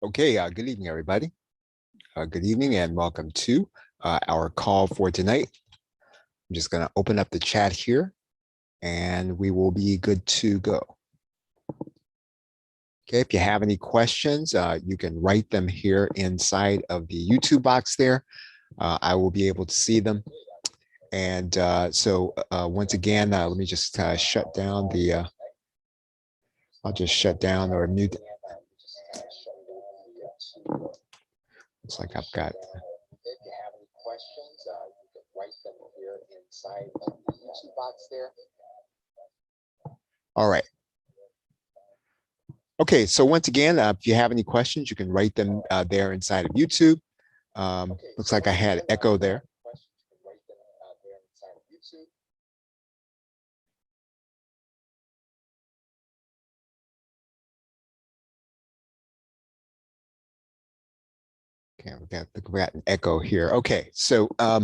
Okay, good evening, everybody. Good evening and welcome to our call for tonight. I'm just going to open up the chat here and we will be good to go. Okay, if you have any questions, you can write them here inside of the YouTube box there. I will be able to see them. And so once again, let me just shut down the, I'll just shut down or mute. Looks like I've got. If you have any questions, you can write them here inside of the YouTube box there. All right. Okay, so once again, if you have any questions, you can write them there inside of YouTube. Looks like I had echo there. Okay, we got an echo here. Okay, so I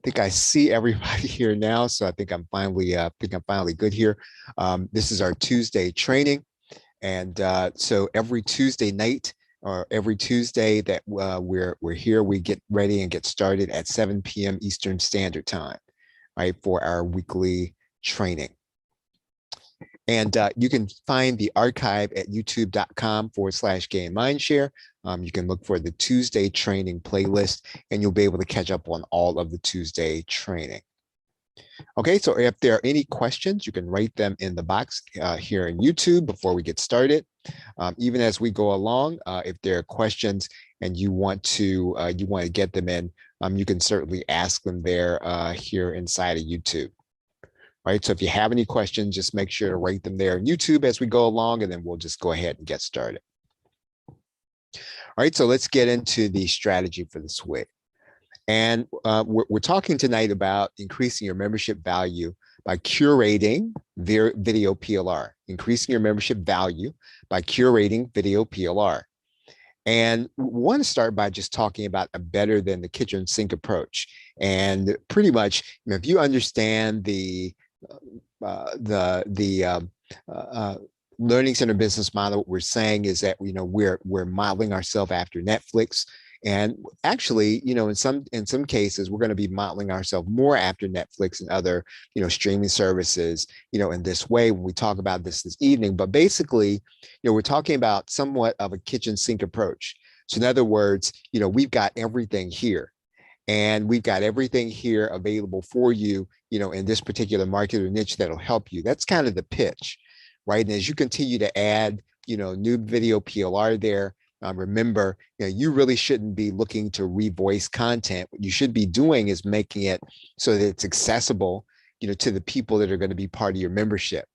think I see everybody here now, so I think I'm finally good here. This is our Tuesday training, and so every Tuesday night or every Tuesday that we're here, we get ready and get started at 7 p.m. Eastern Standard Time, right, for our weekly training. And you can find the archive at youtube.com/GainMindshare. You can look for the Tuesday training playlist and you'll be able to catch up on all of the Tuesday training. Okay, so if there are any questions, you can write them in the box here in YouTube before we get started. Even as we go along, if there are questions and you want to get them in, you can certainly ask them there here inside of YouTube. Right, so if you have any questions, just make sure to write them there on YouTube as we go along, and then we'll just go ahead and get started. All right, so let's get into the strategy for this week. And we're talking tonight about increasing your membership value by curating video PLR, increasing your membership value by curating video PLR. And we want to start by just talking about a better than the kitchen sink approach. And pretty much, if you understand the learning center business model, what we're saying is that we're modeling ourselves after Netflix, and actually in some cases we're going to be modeling ourselves more after Netflix and other streaming services in this way when we talk about this evening. But basically we're talking about somewhat of a kitchen sink approach. So in other words, we've got everything here. And we've got everything here available for you, in this particular market or niche that'll help you. That's kind of the pitch, right? And as you continue to add, new video PLR there, remember, you really shouldn't be looking to revoice content. What you should be doing is making it so that it's accessible, to the people that are going to be part of your membership.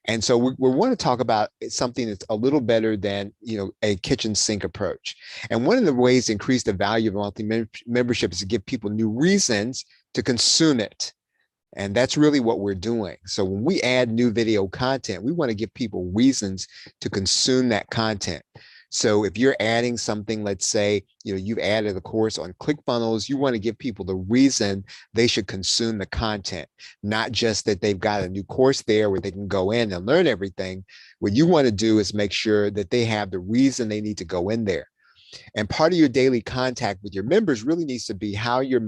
And so we want to talk about something that's a little better than, a kitchen sink approach. And one of the ways to increase the value of a monthly membership is to give people new reasons to consume it. And that's really what we're doing. So when we add new video content, we want to give people reasons to consume that content. So if you're adding something, let's say, you've added a course on ClickFunnels, you want to give people the reason they should consume the content, not just that they've got a new course there where they can go in and learn everything. What you want to do is make sure that they have the reason they need to go in there. And part of your daily contact with your members really needs to be how your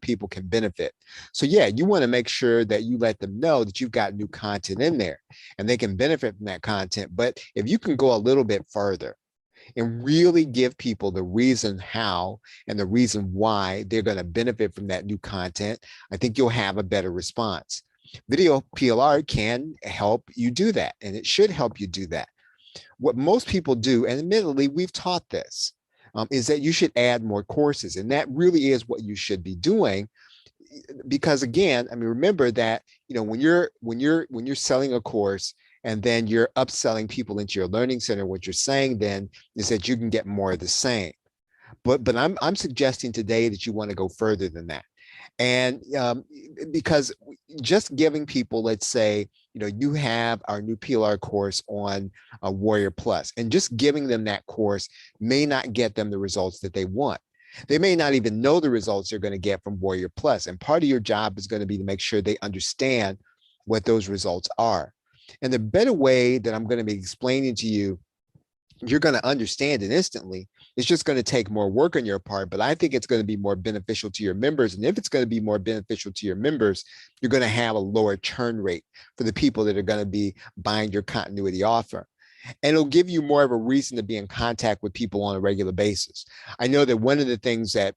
people can benefit. So yeah, you want to make sure that you let them know that you've got new content in there and they can benefit from that content. But if you can go a little bit further and really give people the reason how and the reason why they're going to benefit from that new content, I think you'll have a better response. Video PLR can help you do that, and it should help you do that. What most people do, and admittedly, we've taught this, is that you should add more courses, and that really is what you should be doing. Because again, remember that when you're selling a course and then you're upselling people into your learning center, what you're saying then is that you can get more of the same. But I'm suggesting today that you want to go further than that. And because just giving people, let's say, you have our new PLR course on Warrior Plus, and just giving them that course may not get them the results that they want. They may not even know the results they're going to get from Warrior Plus. And part of your job is going to be to make sure they understand what those results are. And the better way that I'm going to be explaining to you you're going to understand it instantly. It's just going to take more work on your part, but I think it's going to be more beneficial to your members. And if it's going to be more beneficial to your members, you're going to have a lower churn rate for the people that are going to be buying your continuity offer. And it'll give you more of a reason to be in contact with people on a regular basis. I know that one of the things that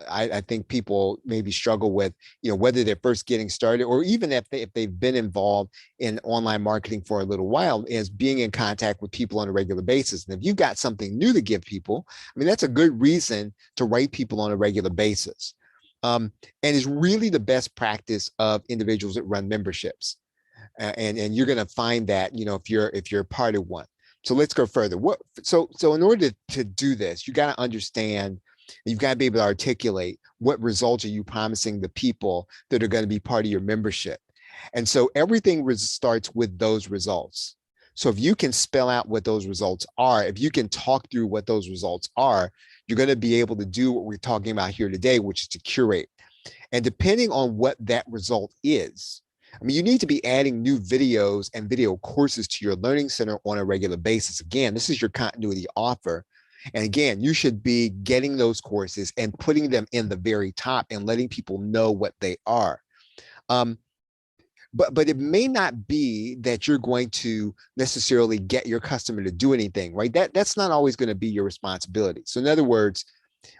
I think people maybe struggle with, whether they're first getting started or even if they've been involved in online marketing for a little while, is being in contact with people on a regular basis. And if you've got something new to give people, I mean, that's a good reason to write people on a regular basis. And it's really the best practice of individuals that run memberships. And you're going to find that, if you're part of one. So let's go further. So in order to do this, you got to understand, you've got to be able to articulate what results are you promising the people that are going to be part of your membership. And so everything starts with those results. So if you can spell out what those results are, if you can talk through what those results are, you're going to be able to do what we're talking about here today, which is to curate. And depending on what that result is, I mean, you need to be adding new videos and video courses to your learning center on a regular basis. Again, this is your continuity offer. And again, you should be getting those courses and putting them in the very top and letting people know what they are. But it may not be that you're going to necessarily get your customer to do anything, right? That's not always going to be your responsibility. So in other words,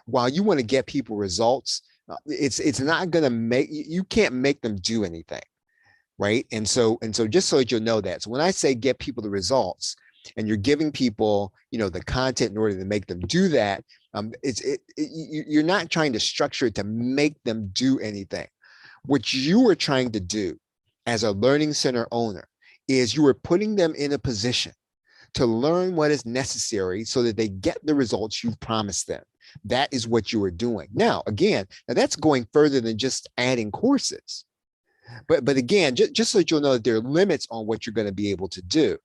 while you want to get people results, it's not going to you can't make them do anything. Right. And so just so that you'll know that. So when I say get people the results and you're giving people, the content in order to make them do that, you're not trying to structure it to make them do anything. What you are trying to do as a learning center owner is you are putting them in a position to learn what is necessary so that they get the results you've promised them. That is what you are doing. Now, that's going further than just adding courses. But again, just so that you'll know that there are limits on what you're going to be able to do.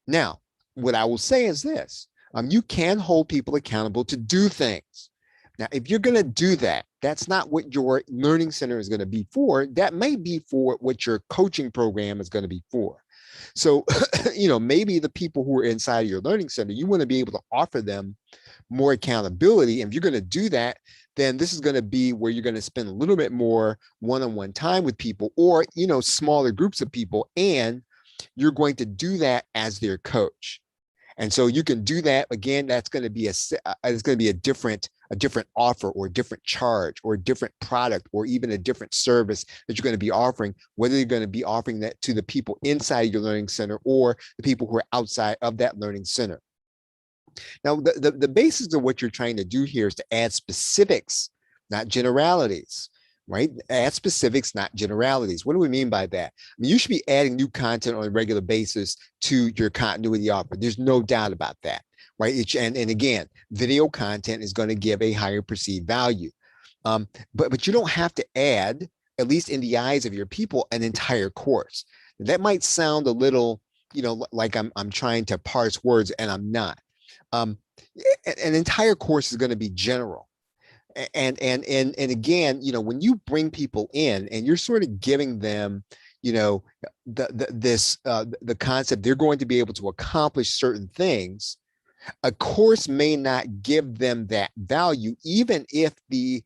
Now, what I will say is this. You can hold people accountable to do things. Now, if you're going to do that, that's not what your learning center is going to be for. That may be for what your coaching program is going to be for. So, maybe the people who are inside of your learning center, you want to be able to offer them more accountability. And if you're going to do that, then this is going to be where you're going to spend a little bit more one-on-one time with people or, smaller groups of people. And you're going to do that as their coach. And so you can do that. Again, that's going to be it's going to be a different offer or a different charge or a different product or even a different service that you're going to be offering, whether you're going to be offering that to the people inside your learning center or the people who are outside of that learning center. Now, the basis of what you're trying to do here is to add specifics, not generalities, right? Add specifics, not generalities. What do we mean by that? I mean, you should be adding new content on a regular basis to your continuity offer. There's no doubt about that, right? And again, video content is going to give a higher perceived value. But you don't have to add, at least in the eyes of your people, an entire course. That might sound a little, like I'm trying to parse words, and I'm not. An entire course is going to be general. And again, when you bring people in and you're sort of giving them, the concept they're going to be able to accomplish certain things, a course may not give them that value, even if the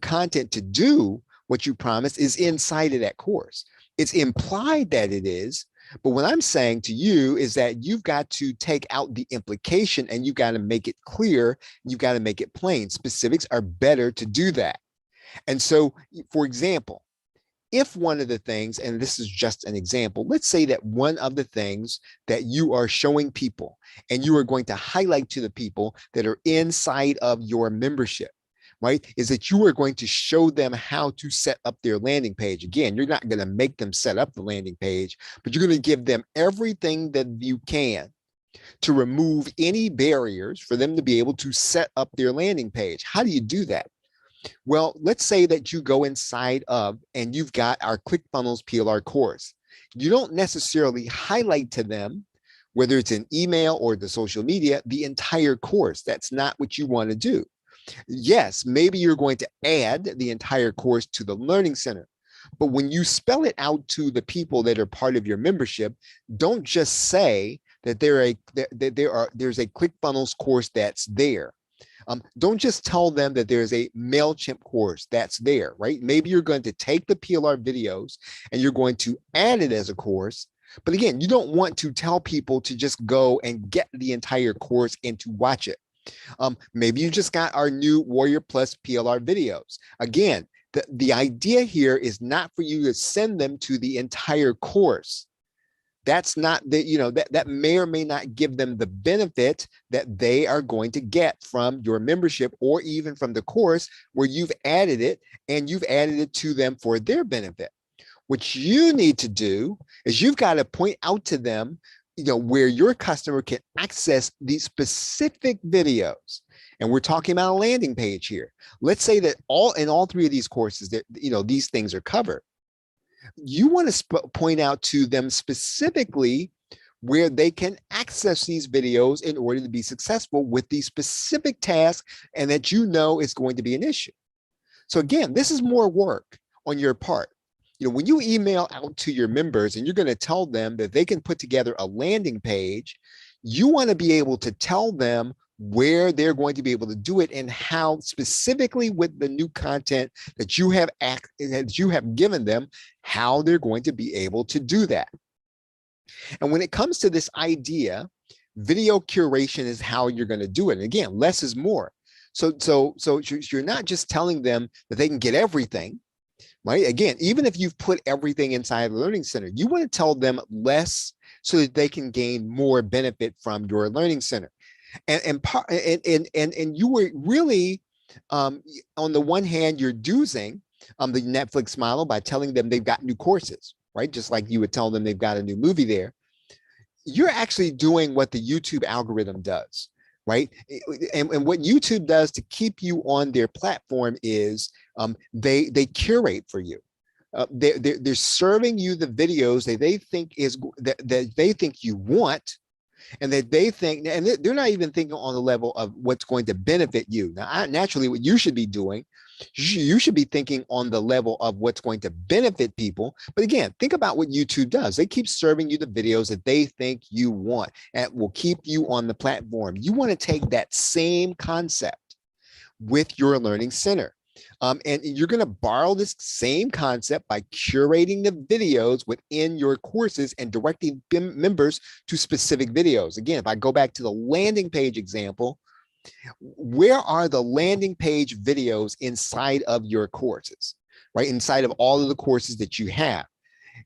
content to do what you promised is inside of that course. It's implied that it is. But what I'm saying to you is that you've got to take out the implication and you've got to make it clear. You've got to make it plain. Specifics are better to do that. And so, for example, if one of the things, and this is just an example, let's say that one of the things that you are showing people and you are going to highlight to the people that are inside of your membership, right, is that you are going to show them how to set up their landing page. Again, you're not going to make them set up the landing page, but you're going to give them everything that you can to remove any barriers for them to be able to set up their landing page. How do you do that? Well, let's say that you go inside of and you've got our ClickFunnels PLR course. You don't necessarily highlight to them, whether it's an email or the social media, the entire course. That's not what you want to do. Yes, maybe you're going to add the entire course to the Learning Center, but when you spell it out to the people that are part of your membership, don't just say that there's a ClickFunnels course that's there. Don't just tell them that there's a MailChimp course that's there, right? Maybe you're going to take the PLR videos and you're going to add it as a course. But again, you don't want to tell people to just go and get the entire course and to watch it. Maybe you just got our new Warrior Plus PLR videos. Again, the idea here is not for you to send them to the entire course. That's not that may or may not give them the benefit that they are going to get from your membership or even from the course where you've added it and you've added it to them for their benefit. What you need to do is you've got to point out to them, where your customer can access these specific videos. And we're talking about a landing page here. Let's say that in all three of these courses that, these things are covered. You want to point out to them specifically where they can access these videos in order to be successful with these specific tasks and that is going to be an issue. So again, this is more work on your part. When you email out to your members and you're going to tell them that they can put together a landing page, you want to be able to tell them where they're going to be able to do it and how specifically with the new content that you have given them, how they're going to be able to do that. And when it comes to this idea, video curation is how you're going to do it. And again, less is more. So you're not just telling them that they can get everything, right? Again, even if you've put everything inside the Learning Center, you want to tell them less so that they can gain more benefit from your Learning Center. And you were really, on the one hand, you're using the Netflix model by telling them they've got new courses, right? Just like you would tell them they've got a new movie there. You're actually doing what the YouTube algorithm does, right? And what YouTube does to keep you on their platform is they curate for you. They're serving you the videos that they think you want, and that they think, and they're not even thinking on the level of what's going to benefit you. Now, naturally, what you should be doing, you should be thinking on the level of what's going to benefit people. But again, think about what YouTube does. They keep serving you the videos that they think you want and will keep you on the platform. You want to take that same concept with your Learning Center. And you're going to borrow this same concept by curating the videos within your courses and directing members to specific videos. Again, if I go back to the landing page example, where are the landing page videos inside of your courses, right? Inside of all of the courses that you have.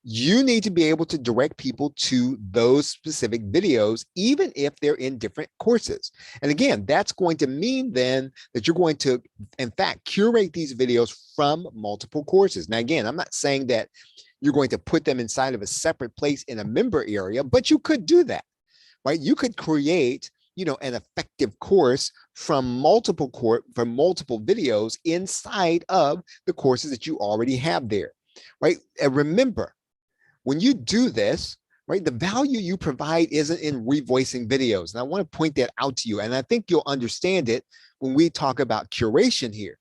You need to be able to direct people to those specific videos, even if they're in different courses. And again, that's going to mean then that you're going to, in fact, curate these videos from multiple courses. Now, again, I'm not saying that you're going to put them inside of a separate place in a member area, but you could do that, right? You could create, an effective course from multiple videos inside of the courses that you already have there, right? And remember, when you do this, right, the value you provide isn't in revoicing videos. And I want to point that out to you. And I think you'll understand it when we talk about curation here.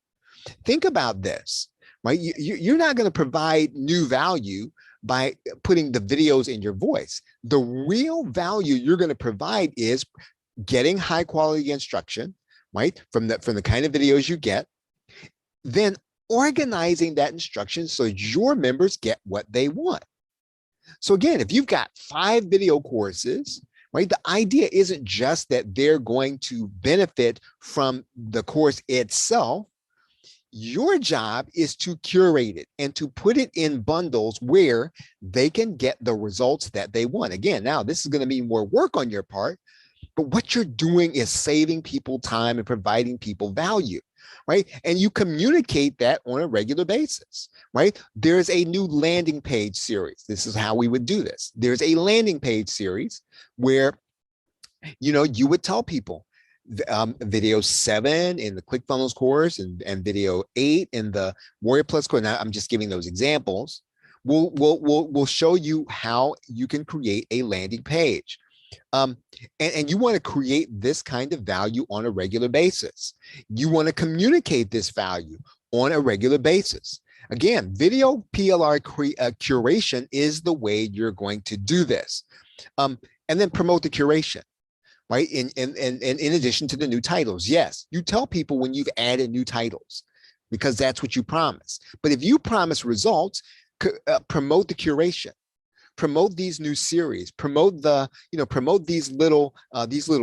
Think about this, right? You're not going to provide new value by putting the videos in your voice. The real value you're going to provide is getting high quality instruction, right, from the kind of videos you get, then organizing that instruction so your members get what they want. So again, if you've got 5 video courses, right, the idea isn't just that they're going to benefit from the course itself. Your job is to curate it and to put it in bundles where they can get the results that they want. Again, now this is going to mean more work on your part, but what you're doing is saving people time and providing people value. Right? And you communicate that on a regular basis, right? There's a new landing page series. This is how we would do this. There's a landing page series where, you would tell people video 7 in the ClickFunnels course and video 8 in the Warrior Plus course. Now I'm just giving those examples. We'll show you how you can create a landing page. And you want to create this kind of value on a regular basis. You want to communicate this value on a regular basis. Again, video PLR curation is the way you're going to do this. And then promote the curation, right? And in addition to the new titles, yes, you tell people when you've added new titles because that's what you promise. But if you promise results, promote the curation, promote these new series, promote promote these little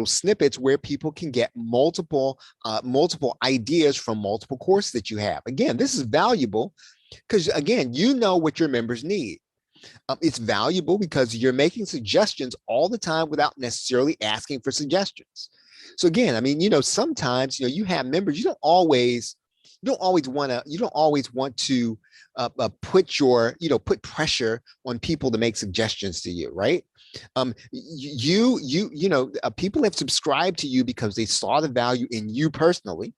snippets where people can get multiple ideas from multiple courses that you have. Again, this is valuable because, again, you know what your members need. It's valuable because you're making suggestions all the time without necessarily asking for suggestions. So again, I mean, sometimes, you have members, you don't always want to put pressure on people to make suggestions to you, right? People have subscribed to you because they saw the value in you personally.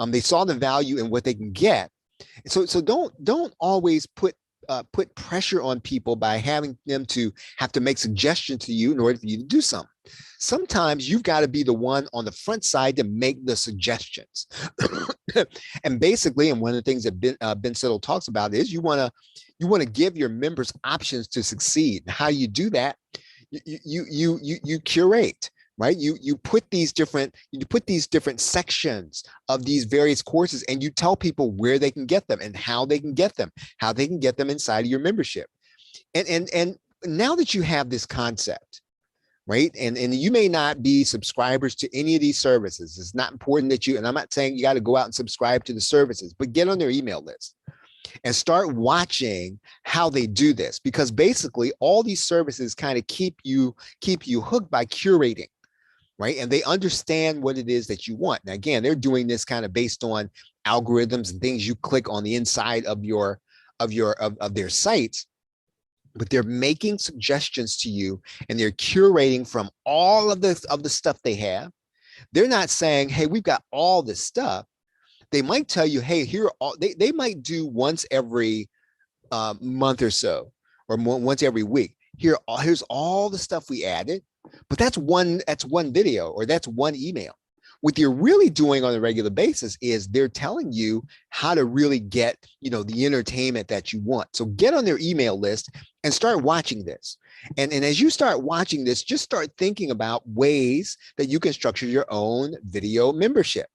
They saw the value in what they can get. So don't always put pressure on people by having them to have to make suggestions to you in order for you to do something. Sometimes you've got to be the one on the front side to make the suggestions. And basically, and one of the things that Ben Siddle talks about is you want to give your members options to succeed. How you do that? You curate. Right? You put these different sections of these various courses, and you tell people where they can get them and how they can get them inside of your membership. And now that you have this concept, right? And you may not be subscribers to any of these services. It's not important that and I'm not saying you got to go out and subscribe to the services, but get on their email list and start watching how they do this, because basically all these services kind of keep you hooked by curating. Right. And they understand what it is that you want. Now, again, they're doing this kind of based on algorithms and things you click on the inside of their sites, but they're making suggestions to you and they're curating from all of the stuff they have. They're not saying, hey, we've got all this stuff. They might tell you, hey, here are all, they might do once every month or so, or once every week. Here's all the stuff we added. But that's one video or that's one email. What you're really doing on a regular basis is they're telling you how to really get, the entertainment that you want. So get on their email list and start watching this. And as you start watching this, just start thinking about ways that you can structure your own video membership.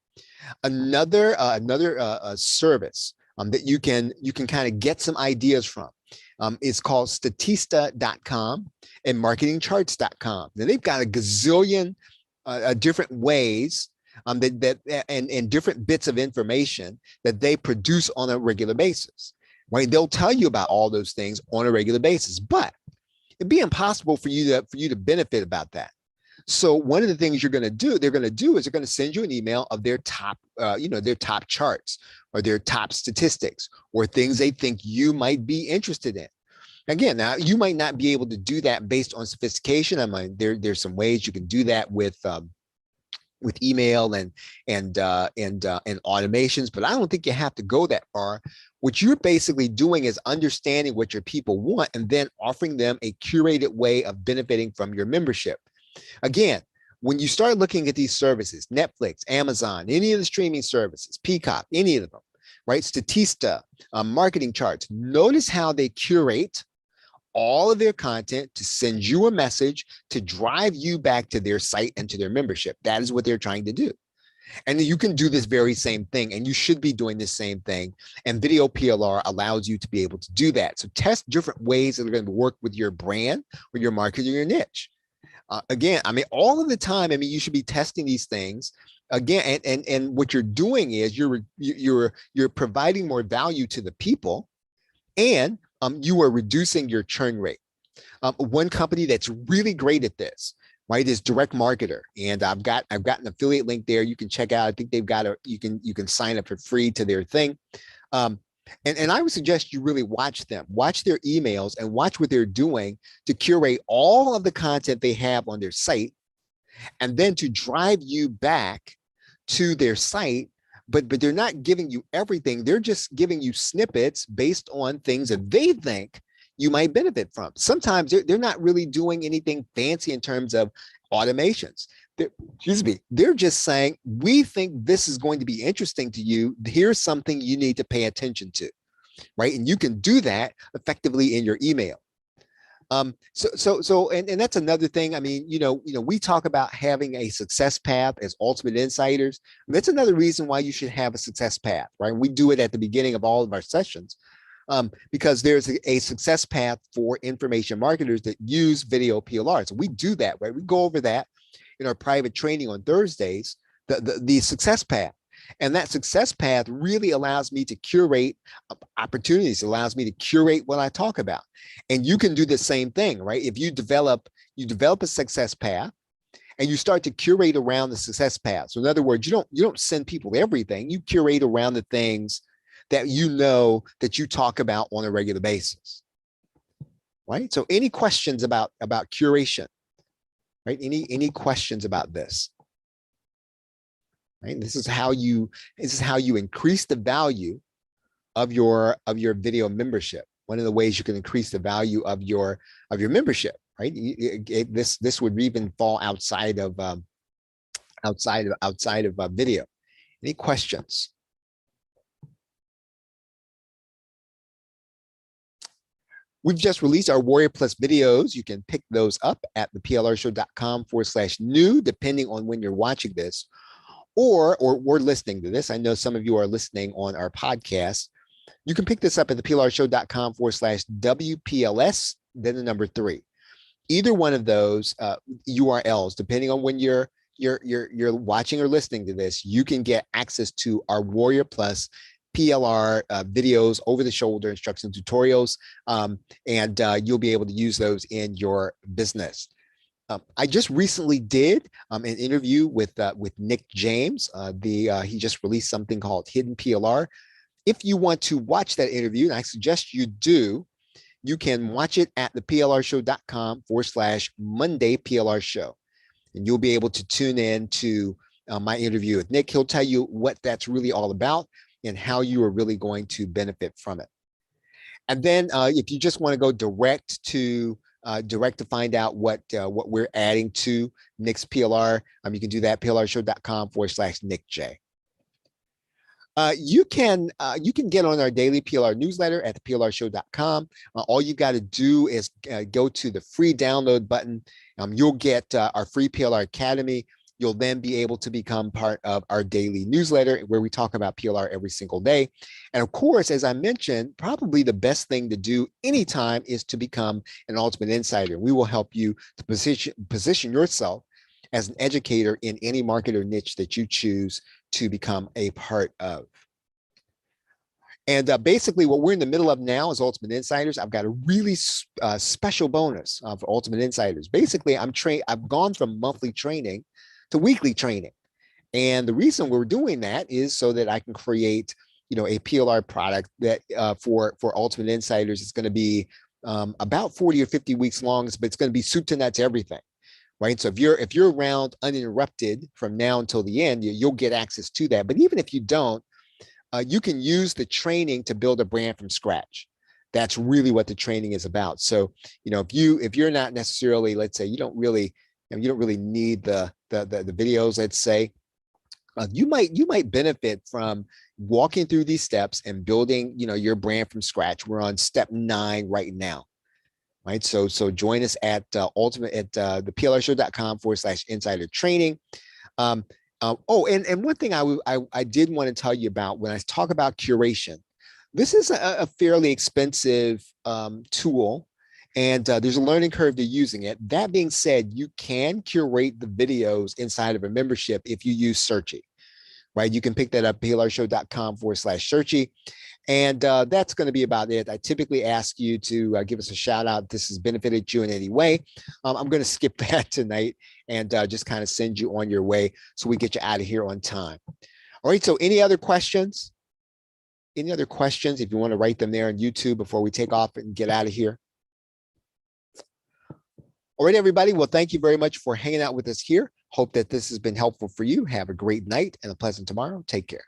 Another service that you can kind of get some ideas from. It's called Statista.com and marketingcharts.com. Now they've got a gazillion different ways and different bits of information that they produce on a regular basis. Right? They'll tell you about all those things on a regular basis, but it'd be impossible for you to benefit about that. So one of the things they're going to do is they're going to send you an email of their top, their top charts or their top statistics or things they think you might be interested in. Again, now you might not be able to do that based on sophistication. I mean, there's some ways you can do that with email and automations, but I don't think you have to go that far. What you're basically doing is understanding what your people want and then offering them a curated way of benefiting from your membership. Again, when you start looking at these services, Netflix, Amazon, any of the streaming services, Peacock, any of them, right? Statista, marketing charts, notice how they curate all of their content to send you a message to drive you back to their site and to their membership. That is what they're trying to do. And you can do this very same thing, and you should be doing this same thing. And video PLR allows you to be able to do that. So test different ways that are going to work with your brand or your market or your niche. Again, I mean, all of the time, I mean, you should be testing these things again. And what you're doing is you're providing more value to the people, and you are reducing your churn rate. One company that's really great at this, right, is Direct Marketer, and I've got an affiliate link there. You can check out. I think they've got you can sign up for free to their thing. And I would suggest you really watch them, watch their emails and watch what they're doing to curate all of the content they have on their site and then to drive you back to their site. But they're not giving you everything. They're just giving you snippets based on things that they think you might benefit from. Sometimes they're not really doing anything fancy in terms of automations. They're just saying, we think this is going to be interesting to you. Here's something you need to pay attention to, right? And you can do that effectively in your email. And that's another thing. I mean, we talk about having a success path as ultimate insiders. That's another reason why you should have a success path, right? We do it at the beginning of all of our sessions, because there's a success path for information marketers that use video PLR. So we do that, right? We go over that in our private training on Thursdays, the success path. And that success path really allows me to curate opportunities, allows me to curate what I talk about. And you can do the same thing, right? If you develop a success path and you start to curate around the success path. So in other words, you don't send people everything. You curate around the things that that you talk about on a regular basis. Right? So any questions about curation? Right? Any questions about this? Right? This is how you increase the value of your video membership. One of the ways you can increase the value of your membership, right? This would even fall outside of video. Any questions? We've just released our Warrior Plus videos. You can pick those up at theplrshow.com/new, depending on when you're watching this or listening to this. I know some of you are listening on our podcast. You can pick this up at theplrshow.com/WPLS, then the number 3. Either one of those URLs, depending on when you're watching or listening to this, you can get access to our Warrior Plus PLR videos, over the shoulder instruction tutorials, and you'll be able to use those in your business. I just recently did an interview with Nick James. He just released something called Hidden PLR. If you want to watch that interview, and I suggest you do, you can watch it at theplrshow.com/Monday PLR show. And you'll be able to tune in to my interview with Nick. He'll tell you what that's really all about and how you are really going to benefit from it. And then if you just want to go direct to find out what we're adding to Nick's PLR, you can do that, plrshow.com/NickJ. You can get on our daily PLR newsletter at theplrshow.com. All you got to do is go to the free download button. You'll get our free PLR Academy. You'll then be able to become part of our daily newsletter where we talk about PLR every single day. And of course, as I mentioned, probably the best thing to do anytime is to become an ultimate insider. We will help you to position yourself as an educator in any market or niche that you choose to become a part of. And basically what we're in the middle of now is Ultimate Insiders. I've got a really special bonus for Ultimate Insiders. Basically, I've gone from monthly training to weekly training. And the reason we're doing that is so that I can create, a PLR product that for Ultimate Insiders is going to be about 40 or 50 weeks long, but it's going to be soup to nuts everything. Right. So if you're around uninterrupted from now until the end, you'll get access to that. But even if you don't, you can use the training to build a brand from scratch. That's really what the training is about. So, if you're not necessarily, let's say you don't really need the videos, let's say, you might benefit from walking through these steps and building, your brand from scratch. We're on step 9 right now. Right. So join us at theplrshow.com/insider training. And one thing I did want to tell you about when I talk about curation, this is a fairly expensive tool, and there's a learning curve to using it. That being said, you can curate the videos inside of a membership if you use Searchy. Right. You can pick that up, plrshow.com/Searchy. And that's going to be about it. I typically ask you to give us a shout out if this has benefited you in any way. I'm going to skip that tonight and just kind of send you on your way so we get you out of here on time. All right. So any other questions? Any other questions? If you want to write them there on YouTube before we take off and get out of here. All right, everybody. Well, thank you very much for hanging out with us here. Hope that this has been helpful for you. Have a great night and a pleasant tomorrow. Take care.